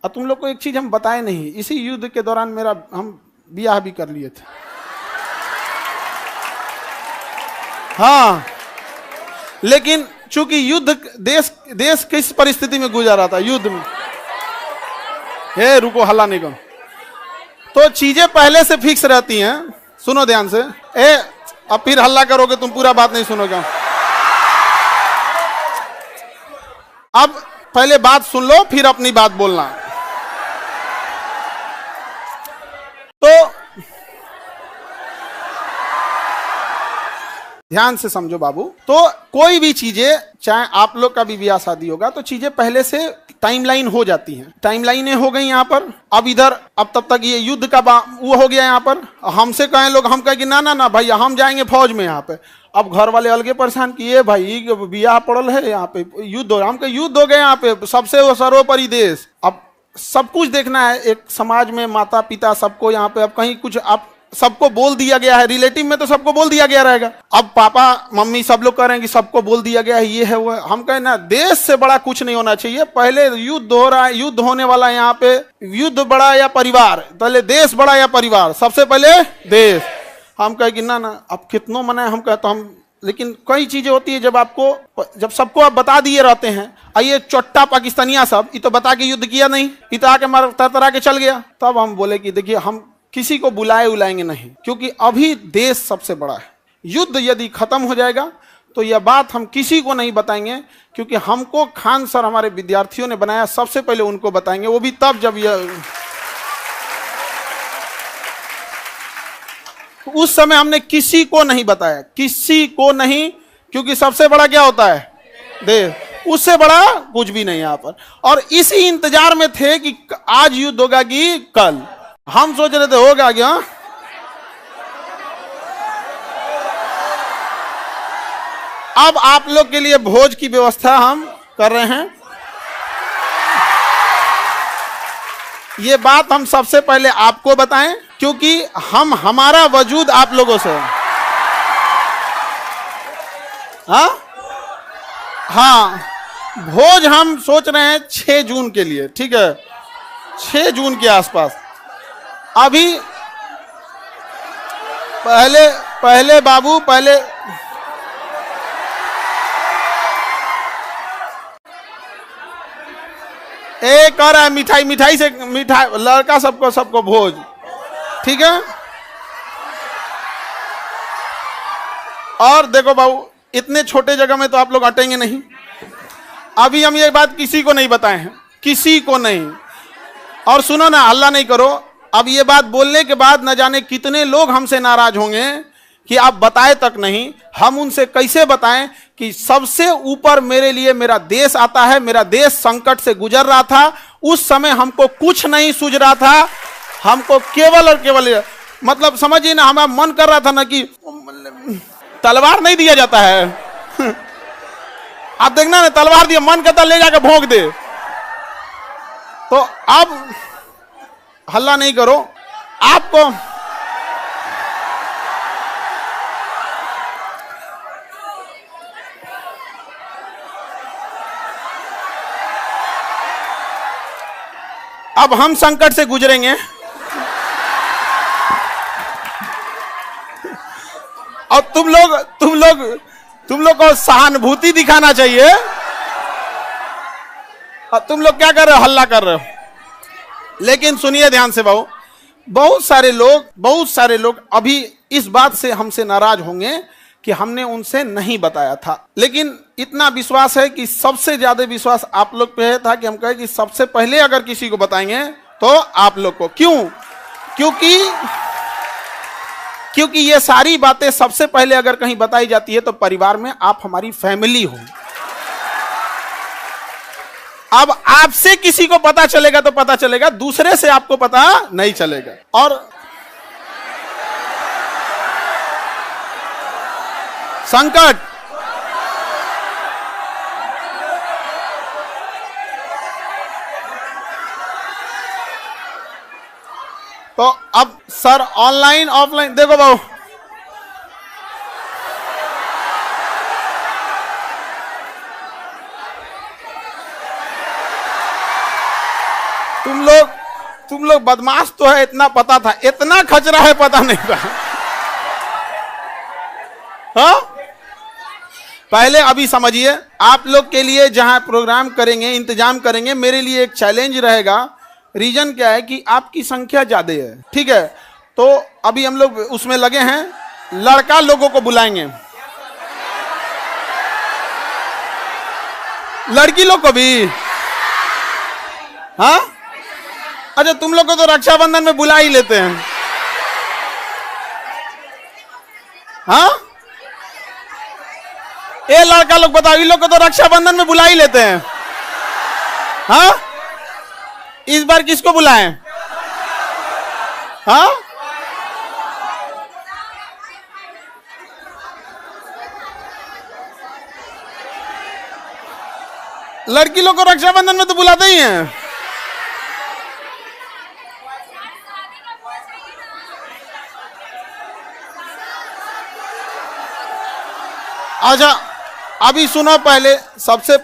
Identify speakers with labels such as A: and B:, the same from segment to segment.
A: और तुम लोग को एक चीज हम बताए नहीं, इसी युद्ध के दौरान हम ब्याह भी कर लिए थे। हाँ, लेकिन चूंकि युद्ध देश किस परिस्थिति में गुजर रहा था, युद्ध में। हे रुको, हल्ला नहीं करो। तो चीजें पहले से फिक्स रहती हैं, सुनो ध्यान से। अब फिर हल्ला करोगे तुम, पूरा बात नहीं सुनोगे। अब पहले बात सुन लो, फिर अपनी बात बोलना। तो ध्यान से समझो बाबू। तो कोई भी चीजें, चाहे आप लोग का भी ब्याह शादी होगा, तो चीजें पहले से टाइमलाइन हो जाती हैं। टाइमलाइनें हो गई यहाँ पर। अब इधर, अब तब तक ये युद्ध का वो हो गया यहाँ पर। हमसे कहें लोग, हम कहें कि ना ना ना भैया, हम जाएंगे फौज में यहाँ पे। अब घर वाले अलगे परेशान किए, भाई ब्याह पड़ल है यहाँ पे, युद्ध हो रहा। हम कहे युद्ध हो गए यहाँ पे, सबसे सर्वोपरि देश। अब सब कुछ देखना है, एक समाज में माता पिता सबको यहाँ पे। अब कहीं कुछ आप सबको बोल दिया गया है, रिलेटिव में तो सबको बोल दिया गया रहेगा। अब पापा मम्मी सब लोग कह रहे हैं कि सबको बोल दिया गया है, ये है वो है। हम कहें ना, देश से बड़ा कुछ नहीं होना चाहिए। पहले युद्ध हो रहा है, युद्ध होने वाला है यहाँ पे। युद्ध बड़ा या परिवार, पहले देश बड़ा या परिवार? सबसे पहले देश। हम कहे कि ना ना, अब कितनों मनाए। हम कहते हम, लेकिन कई चीजें होती है जब सबको आप बता दिए रहते हैं। आइए चोट्टा पाकिस्तानिया सब, ये तो बता के युद्ध किया नहीं, ये तो आके मार तरतरा के चल गया। तब हम बोले कि देखिए, हम किसी को बुलाएंगे नहीं, क्योंकि अभी देश सबसे बड़ा है। युद्ध यदि खत्म हो जाएगा तो यह बात हम किसी को नहीं बताएंगे, क्योंकि हमको खान सर हमारे विद्यार्थियों ने बनाया, सबसे पहले उनको बताएंगे, वो भी तब जब यह, उस समय हमने किसी को नहीं बताया, किसी को नहीं, क्योंकि सबसे बड़ा क्या होता है? देश। उससे बड़ा कुछ भी नहीं यहाँ पर। और इसी इंतजार में थे कि आज युद्ध होगा कि कल। हम सोच रहे थे होगा क्या। अब आप लोग के लिए भोज की व्यवस्था हम कर रहे हैं। ये बात हम सबसे पहले आपको बताएं, क्योंकि हमारा वजूद आप लोगों से। हाँ, भोज हम सोच रहे हैं 6 जून के लिए, ठीक है? 6 जून के आसपास। अभी पहले बाबू, पहले एक और है, मिठाई से, मिठाई लड़का सबको भोज, ठीक है? और देखो बाबू, इतने छोटे जगह में तो आप लोग अटेंगे नहीं। अभी हम ये बात किसी को नहीं बताए हैं, किसी को नहीं। और सुनो ना, हल्ला नहीं करो। अब ये बात बोलने के बाद न जाने कितने लोग हमसे नाराज होंगे कि आप बताए तक नहीं। हम उनसे कैसे बताएं कि सबसे ऊपर मेरे लिए मेरा देश आता है। मेरा देश संकट से गुजर रहा था, उस समय हमको कुछ नहीं सूझ रहा था। हमको केवल और केवल, मतलब समझिए ना, हमारा मन कर रहा था ना कि तलवार नहीं दिया जाता है। आप देखना ना, तलवार दिया, मन करता ले जाकर भोंक दे। तो अब हल्ला नहीं करो। आपको अब हम संकट से गुजरेंगे, और तुम लोग को सहानुभूति दिखाना चाहिए। और तुम लोग क्या कर रहे हो? हल्ला कर रहे हो। लेकिन सुनिए ध्यान से बाबू, बहुत सारे लोग अभी इस बात से हमसे नाराज होंगे कि हमने उनसे नहीं बताया था। लेकिन इतना विश्वास है कि सबसे ज्यादा विश्वास आप लोग पे था कि हम कहे कि सबसे पहले अगर किसी को बताएंगे तो आप लोग को। क्यों? क्योंकि ये सारी बातें सबसे पहले अगर कहीं बताई जाती है तो परिवार में आप हमारी फैमिली हो। अब आपसे किसी को पता चलेगा तो पता चलेगा, दूसरे से आपको पता नहीं चलेगा। और संकट, तो अब सर ऑनलाइन ऑफलाइन देखो बाबू, तुम लोग बदमाश तो है, इतना पता था, इतना खचरा है पता नहीं था। हाँ, पहले अभी समझिए, आप लोग के लिए जहां प्रोग्राम करेंगे, इंतजाम करेंगे, मेरे लिए एक चैलेंज रहेगा। रीजन क्या है कि आपकी संख्या ज्यादा है, ठीक है? तो अभी हम लोग उसमें लगे हैं, लड़का लोगों को बुलाएंगे, लड़की लोग को भी। हाँ, अच्छा, तुम लोग को तो रक्षाबंधन में बुला ही लेते हैं। हाँ, ये लड़का लोग बताओ, इन लोग को तो रक्षाबंधन में बुला ही लेते हैं। हाँ, इस बार किसको बुलाएं? हाँ, लड़की लोग को रक्षाबंधन में तो बुलाते ही हैं। अच्छा, अभी सुनो, सबसे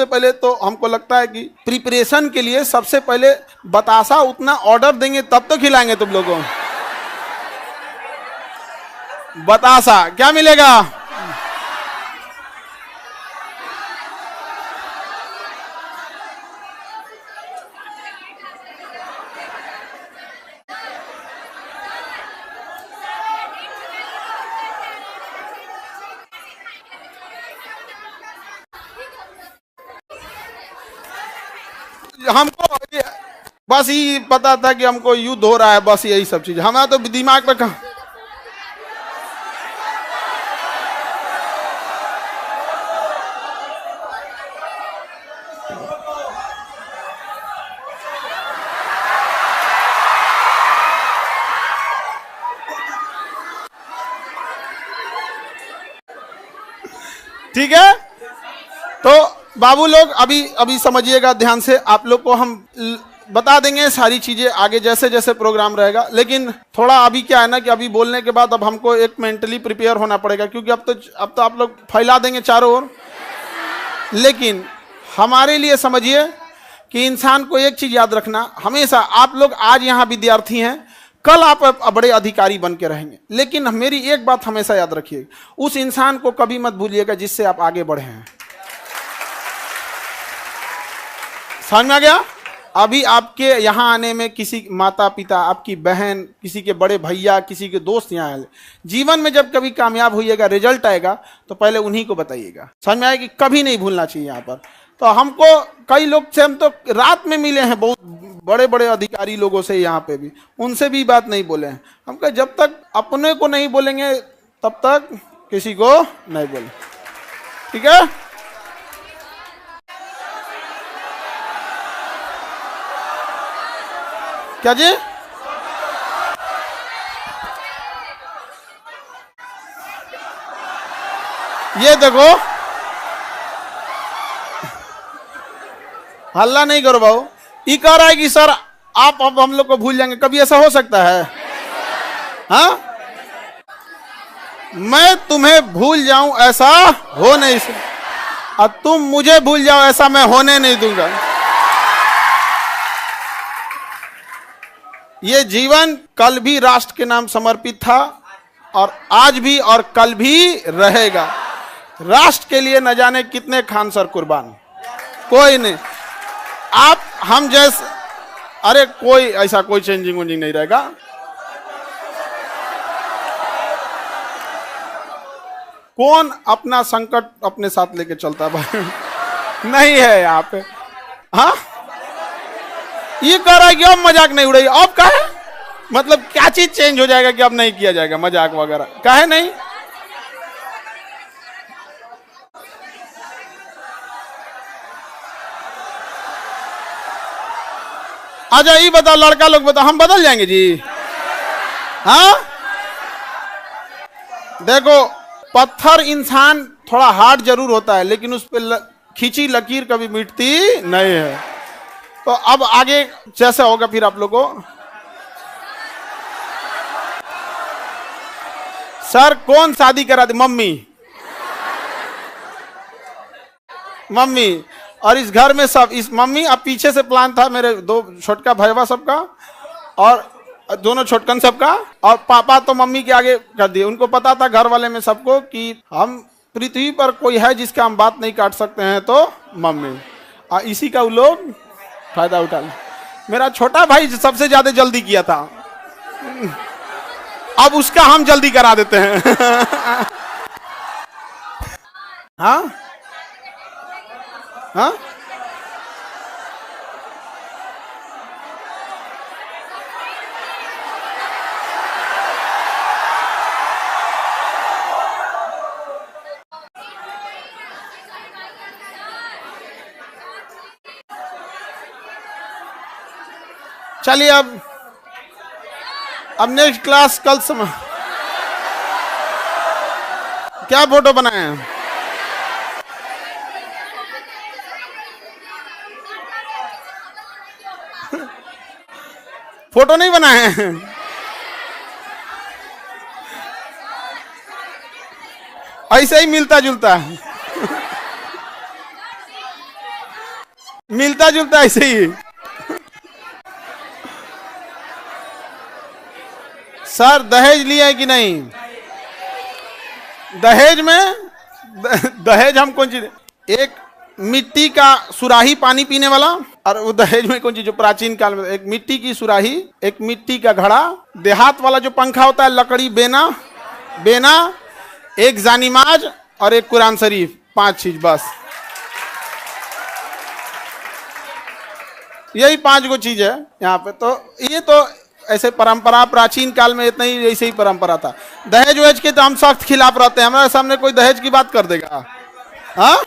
A: पहले तो हमको लगता है कि प्रिपरेशन के लिए सबसे पहले बतासा उतना ऑर्डर देंगे तब तो खिलाएंगे तुम लोगों को। बतासा क्या मिलेगा? हमको बस ये पता था कि हमको युद्ध हो रहा है, बस यही सब चीज हमारा तो दिमाग में कहा। ठीक है, तो बाबू लोग अभी समझिएगा ध्यान से, आप लोग को हम बता देंगे सारी चीजें आगे जैसे जैसे प्रोग्राम रहेगा। लेकिन थोड़ा अभी क्या है ना कि अभी बोलने के बाद अब हमको एक मेंटली प्रिपेयर होना पड़ेगा, क्योंकि अब तो आप लोग फैला देंगे चारों ओर। लेकिन हमारे लिए समझिए कि इंसान को एक चीज याद रखना, हमेशा आप लोग आज यहाँ विद्यार्थी हैं, कल आप बड़े अधिकारी बन के रहेंगे। लेकिन मेरी एक बात हमेशा याद रखिए, उस इंसान को कभी मत भूलिएगा जिससे आप आगे बढ़े हैं। समझ में आ गया? अभी आपके यहाँ आने में किसी माता पिता, आपकी बहन, किसी के बड़े भैया, किसी के दोस्त यहाँ आए, जीवन में जब कभी कामयाब होइएगा, रिजल्ट आएगा, तो पहले उन्हीं को बताइएगा। समझ में आएगा कि कभी नहीं भूलना चाहिए यहाँ पर। तो हमको कई लोग से हम तो रात में मिले हैं, बहुत बड़े बड़े अधिकारी लोगों से यहाँ पे भी, उनसे भी बात नहीं बोले हैं। हम कहे जब तक अपने को नहीं बोलेंगे तब तक किसी को नहीं बोले, ठीक है? क्या जी? ये देखो, हल्ला नहीं करो भाऊ। ये कह रहा है कि सर आप अब हम लोग को भूल जाएंगे, कभी ऐसा हो सकता है? हाँ, मैं तुम्हें भूल जाऊं ऐसा हो नहीं सकता, और तुम मुझे भूल जाओ ऐसा मैं होने नहीं दूंगा। ये जीवन कल भी राष्ट्र के नाम समर्पित था, और आज भी और कल भी रहेगा। राष्ट्र के लिए न जाने कितने खान सर कुर्बान, कोई नहीं। आप हम जैसे, अरे कोई ऐसा कोई चेंजिंग वेंजिंग नहीं रहेगा। कौन अपना संकट अपने साथ लेके चलता भाई? नहीं है यहाँ पे। हाँ, ये कह रहा है कि अब मजाक नहीं उड़ेगी, अब कहे मतलब क्या चीज चेंज हो जाएगा कि अब नहीं किया जाएगा मजाक वगैरह? कहे नहीं। अच्छा ये बताओ, लड़का लोग बताओ, हम बदल जाएंगे जी? हाँ, देखो, पत्थर इंसान थोड़ा हार्ड जरूर होता है, लेकिन उस पर खींची लकीर कभी मिटती नहीं है। तो अब आगे जैसे होगा फिर आप लोगों को, सर कौन शादी करा दी? मम्मी। और इस घर में सब, इस मम्मी, अब पीछे से प्लान था मेरे दो छोटका भैया सबका और दोनों छोटकन सबका, और पापा तो मम्मी के आगे कर दिए। उनको पता था घर वाले में सबको कि हम पृथ्वी पर कोई है जिसका हम बात नहीं काट सकते हैं तो मम्मी, और इसी का वो लोग फायदा उठा लिया। मेरा छोटा भाई सबसे ज्यादा जल्दी किया था, अब उसका हम जल्दी करा देते हैं। हाँ हाँ, चलिए अब नेक्स्ट क्लास कल समय क्या फोटो बनाए हैं? फोटो नहीं बनाए हैं, ऐसे ही मिलता जुलता मिलता जुलता ऐसे ही। सर दहेज लिया है कि नहीं? दहेज में दहेज हम कौन चीज, एक मिट्टी का सुराही पानी पीने वाला, और वो दहेज में कौन चीज जो प्राचीन काल में एक मिट्टी की सुराही, एक मिट्टी का घड़ा, देहात वाला जो पंखा होता है लकड़ी, बेना बेना, एक जानीमाज और एक कुरान शरीफ, 5 चीज बस। यही 5 गो चीज है यहाँ पे। तो ये तो ऐसे परंपरा प्राचीन काल में इतना ही ऐसे ही परंपरा था। दहेज वहेज के तो हम सख्त खिलाफ रहते हैं, हमारे सामने कोई दहेज की बात कर देगा? हाँ,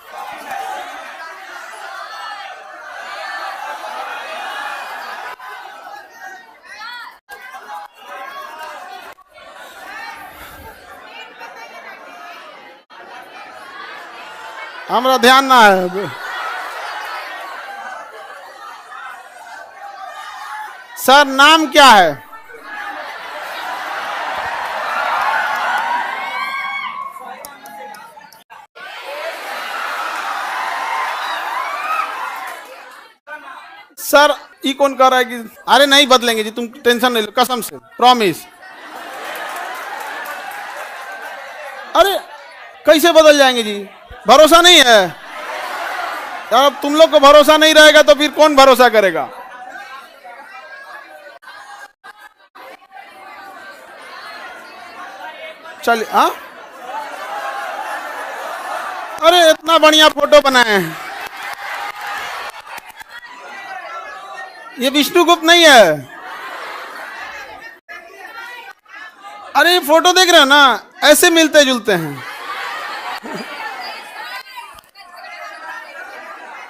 A: हमारा ध्यान ना है। सर नाम क्या है? सर ये कौन कह रहा है कि अरे नहीं बदलेंगे जी, तुम टेंशन नहीं लो, कसम से प्रॉमिस। अरे कैसे बदल जाएंगे जी, भरोसा नहीं है यार। अब तुम लोग को भरोसा नहीं रहेगा तो फिर कौन भरोसा करेगा? चलिए हाँ, अरे इतना बढ़िया फोटो बनाए हैं। ये विष्णुगुप्त नहीं है? अरे ये फोटो देख रहे हो ना, ऐसे मिलते जुलते हैं।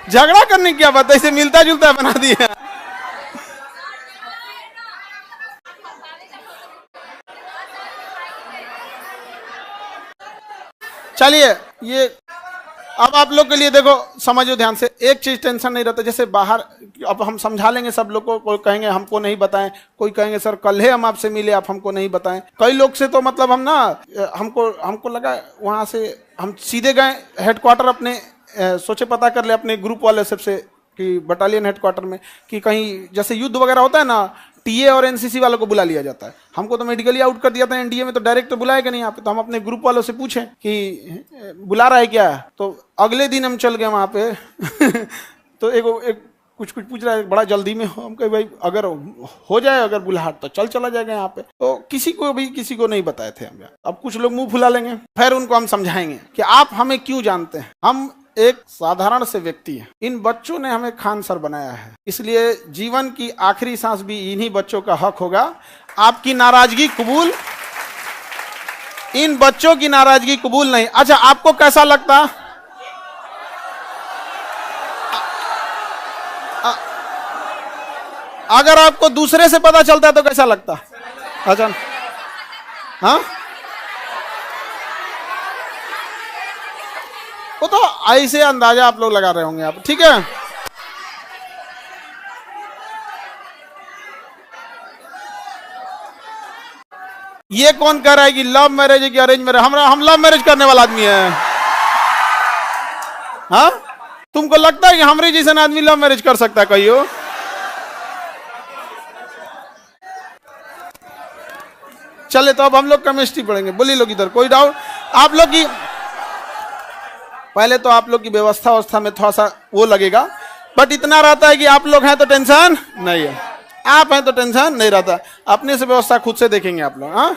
A: झगड़ा करने की क्या बात है, ऐसे मिलता जुलता बना दिया। चलिए ये अब आप लोग के लिए देखो, समझो ध्यान से, एक चीज टेंशन नहीं रहता। जैसे बाहर अब हम समझा लेंगे सब लोग को, कोई कहेंगे हमको नहीं बताएं, कोई कहेंगे सर कल ही हम आपसे मिले आप हमको नहीं बताएं। कई लोग से तो मतलब हम ना, हमको लगा वहां से हम सीधे गए हेडक्वार्टर अपने, सोचे पता कर ले अपने ग्रुप वाले सबसे कि बटालियन हेडक्वार्टर में कि कहीं जैसे युद्ध वगैरह होता है ना, टीए और एनसीसी वालों को बुला लिया जाता है। हमको तो मेडिकली आउट कर दिया था एनडीए में, तो डायरेक्ट तो बुलाएगा नहीं यहाँ पे। तो हम अपने ग्रुप वालों से पूछें कि बुला रहा है क्या, तो अगले दिन हम चल गए वहाँ पे। तो एक कुछ पूछ रहा है, बड़ा जल्दी में हो। हम कहे भाई अगर हो जाए अगर बुलाहट तो चला जाएगा यहाँ पे। तो किसी को नहीं बताए थे हम। अब कुछ लोग मुंह फुला लेंगे, फिर उनको हम समझाएंगे कि आप हमें क्यों जानते हैं, हम एक साधारण से व्यक्ति है। इन बच्चों ने हमें खान सर बनाया है, इसलिए जीवन की आखिरी सांस भी इन्हीं बच्चों का हक होगा। आपकी नाराजगी कबूल, इन बच्चों की नाराजगी कबूल नहीं। अच्छा आपको कैसा लगता, अगर आपको दूसरे से पता चलता तो कैसा लगता? अच्छा हाँ, वो तो ऐसे अंदाजा आप लोग लगा रहे होंगे आप, ठीक है। ये कौन कह रहा है कि लव मैरिज है कि अरेंज मैरिज? हम लव मैरिज करने वाला आदमी है। हाँ तुम तुमको लगता है कि हमारे जैसा आदमी लव मैरिज कर सकता है कहियो? चले तो अब हम लोग केमिस्ट्री पढ़ेंगे। बोलिए लोग इधर, कोई डाउट? आप लोग की पहले तो आप लोग की व्यवस्था में थोड़ा सा वो लगेगा, बट इतना रहता है कि आप लोग हैं तो टेंशन नहीं है, आप हैं तो टेंशन नहीं रहता। अपने से व्यवस्था खुद से देखेंगे आप लोग। हाँ